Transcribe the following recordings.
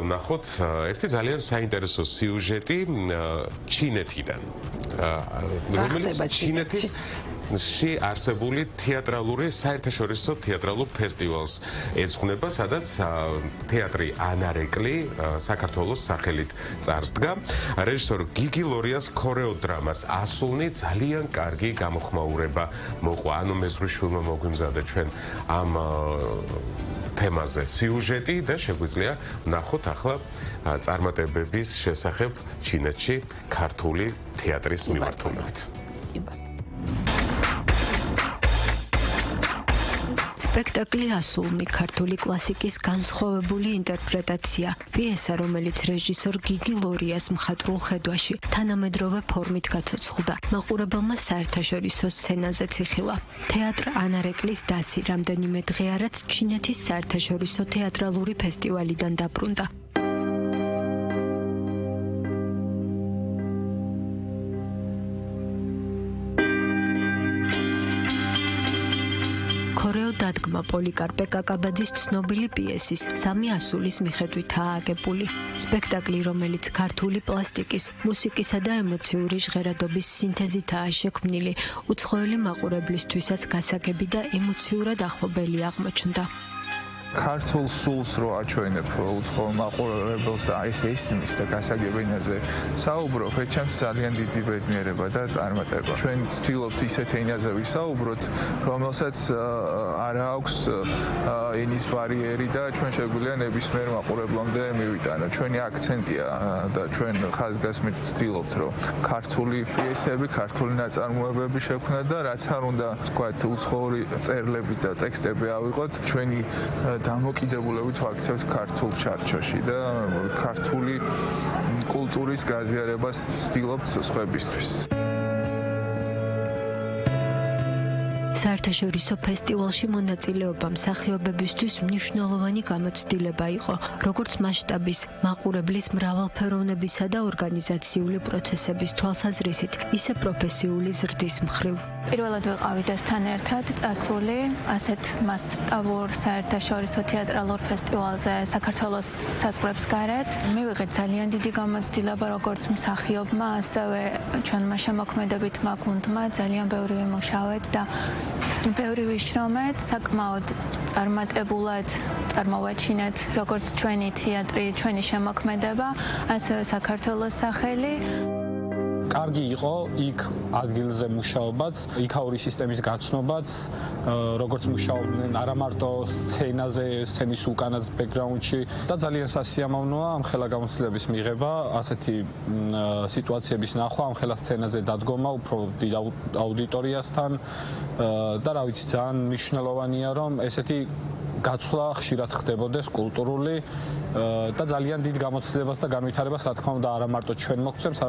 ვნახოთ ერთი ძალიან საინტერესო სიუჟეტი ჩინეთიდან. რომელიც ჩინეთის არსებული თეატრალური საერთაშორისო თეატრალურ ფესტივალს ეძღვნება, სადაც თეატრი ანარეკლი საქართველოს სახელით წარსდგა. რეჟისორ გიგი ლორიას ქორეოდრამას ასულნი ძალიან კარგი გამოხმაურება მოყვა. ანუ მეზღვიშვილმა მოგვიმზადა ჩვენ ამ თემაზე სიუჟეტი და შეგვიძლია ვნახოთ ახლა წარმატებების შესახებ ჩინეთში ქართული თეატრის მიმართულებით. სპექტაკლი ასულნი ქართული კლასიკის განსხვავებული ინტერპრეტაცია. პიესა, რომელიც რეჟისორ გიგი ლორიას მხატვრულ ხედვაში თანამედროვე ფორმით გაცოცხლდა. მაყურებელმა საერთაშორისო სცენაზეც იხილა. თეატრ ანარეკლის დასი რამდენიმე დღე არაც ჩინეთის საერთაშორისო თეატრალური ფესტივალიდან დაბრუნდა. ქორეო დადგმა პოლიკარპე კაკაბაძის ცნობილი პიესის სამი ასულის მიხედვითაა აგებული. სპექტაკლი, რომელიც ქართული პლასტიკის, მუსიკისა და ემოციური ჟღერადობის სინთეზითაა შექმნილი, უცხოელი მაყურებლისთვისაც გასაგები და ემოციურად ახლობელი აღმოჩნდა. ქართულ სულს რო აჩვენებ უცხოელ მაყურებელს და ეს ისმის და გასაგებინაზე საუბრობ, ეჩემს ძალიან დიდი ბედნიერება და წარმატება. ჩვენ ვცდილობთ ისეთ ენაზე ვისაუბროთ, რომელსაც არ აქვს ენის ბარიერი და ჩვენ შეგვიძლია ნებისმიერ მაყურებლამდე მივიტანოთ. ჩვენი აქცენტია და ჩვენ ხაზგასმით ვცდილობთ, რომ ქართული პიესები, ქართული ნაწარმოებები შექმნა და რაც არ უნდა, ვთქვათ, უცხოური წერილები და ტექსტები ავიღოთ, ჩვენი დამოკიდებულებით ვაქცევთ ქართულ ჩარჩოში და ქართული კულტურის გაზიარებას ვცდილობთ სხვებისთვის. საერთაშორისო ფესტივალში მონაწილეობა მსახიობებისთვის მნიშვნელოვანი გამოცდილება იყო, როგორც მასშტაბის, მაყურებლის მრავალფეროვნებისა და ორგანიზაციული პროცესების თვალსაზრისით, ისე პროფესიული ზრდის მხრივ. პირველად ვიყავი დასთან ერთად წასული ასეთ მასშტაბურ საერთაშორისო თეატრალურ ფესტივალზე საქართველოს საზღვრებს გარეთ. მივიღეთ ძალიან დიდი გამოცდილება როგორც მსახიობმა, ასევე ჩვენმა შემოქმედებითმა გუნდმა ძალიან ბევრი ვიმუშავეთ და ბევრი ვიშრომეთ, საკმაოდ წარმატებულად წარმოვაჩინეთ როგორც ჩვენი თეატრი, ჩვენი შემოქმედება, ასევე საქართველოს სახელი. კარგი იყო იქ ადგილზე მუშაობაც, იქაური სისტემის გაცნობაც, როგორც მუშაობდნენ არა მარტო სცენაზე, სცენის უკანაც ბექგრაუნდში და ძალიან სასიამოვნოა ამ ხელა გამოცდილების მიღება, ასეთი სიტუაციების ნახვა, ამ ხელა სცენაზე დადგომა უფრო დიდ აუდიტორიასთან და რა ვიცი, ძალიან მნიშვნელოვანია რომ ესეთი გაცვლა ხშირად ხდებოდეს კულტურული და ძალიან დიდ გამოცდილებას და განვითარებას, რა თქმა უნდა, არა მარტო ჩვენ მოგცემს,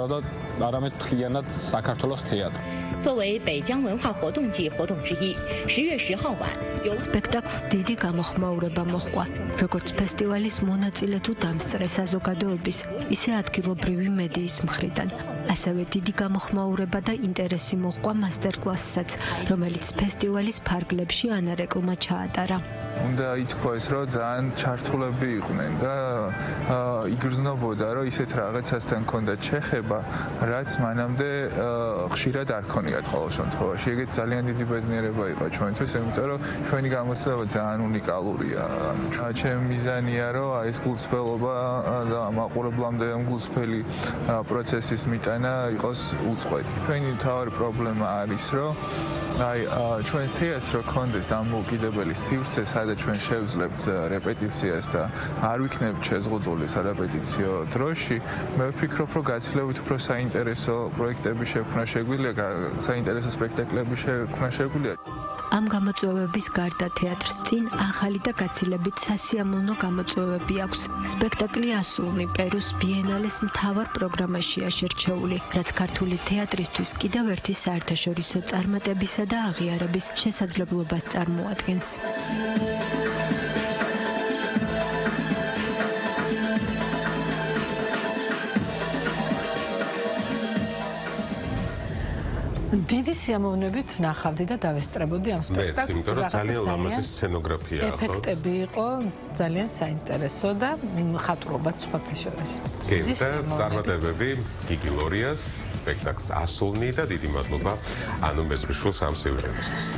არამედ მთლიანად საქართველოს თეატრს. 作为北疆文化活动季活动之一，10月10号晚由 სპექტაკლს დიდი გამოხმაურება მოჰყვა, როგორც ფესტივალის მონაწილე თუ დამსწრე საზოგადოების, ისე ადგილობრივი მედიის მხრიდან. ასევე დიდი გამოხმაურება და ინტერესი მოჰყვა მასტერკლასსაც, რომელიც ფესტივალის ფარგლებში ანარეკლმა ჩაატარა. უნდა ითქვას, რომ ძალიან ჩართულები იყვნენ და იგრძნობოდა, რომ ისეთ რაღაცასთან ჰქონდათ შეხება, რაც მანამდე ხშირად არ ქონიათ ყოველ შემთხვევაში. ეგეც ძალიან დიდი ბედნიერება იყო ჩვენთვის, იმიტომ რომ ჩვენი გამოცდილება ძალიან უნიკალურია. ჩემი მიზანია, რომ აი ეს გულწრფელობა და მაყურებლამდე გულწრფელი პროცესის მიტანა იყოს უწყვეტი. ჩვენი მთავარი პრობლემა არის, რომ აი ჩვენს თეატრს რო ქონდეს დამოუკიდებელი სივრცე, სადაც ჩვენ შევძლებთ რეპეტიციას და არ ვიქნებთ შეზღუდული სარეპეტიციო დროში, მე ვფიქრობ, რომ გაცილებით უფრო საინტერესო პროექტები შექმნა შეგვიძლია, საინტერესო სპექტაკლები შექმნა შეგვიძლია. ამ გამოწვევების გარდა თეატრს წინ ახალი და გაცილებით სასიამოვნო გამოწვევები აქვს. სპექტაკლი ასულნი პერუს ბიენალეს მთავარ პროგრამაშია შერჩეული, რაც ქართული თეატრისთვის კიდევ ერთი საერთაშორისო წარმატებისა და აღიარების შესაძლებლობას წარმოადგენს. დიდი სიამოვნებით ვნახავდი და დავესწრებოდი ამ სპექტაკლს. მეც, იმიტომ რომ ძალიან ლამაზი სცენოგრაფიაა, ხო? ეფექტები იყო ძალიან საინტერესო და მხატვრობაც სხვათა შორის. კი, და წარმატებები გიგი ლორიას სპექტაკლს ასულნი და დიდი მადლობა ანუ მეზრიშვილს ამ სიუჟეტისთვის.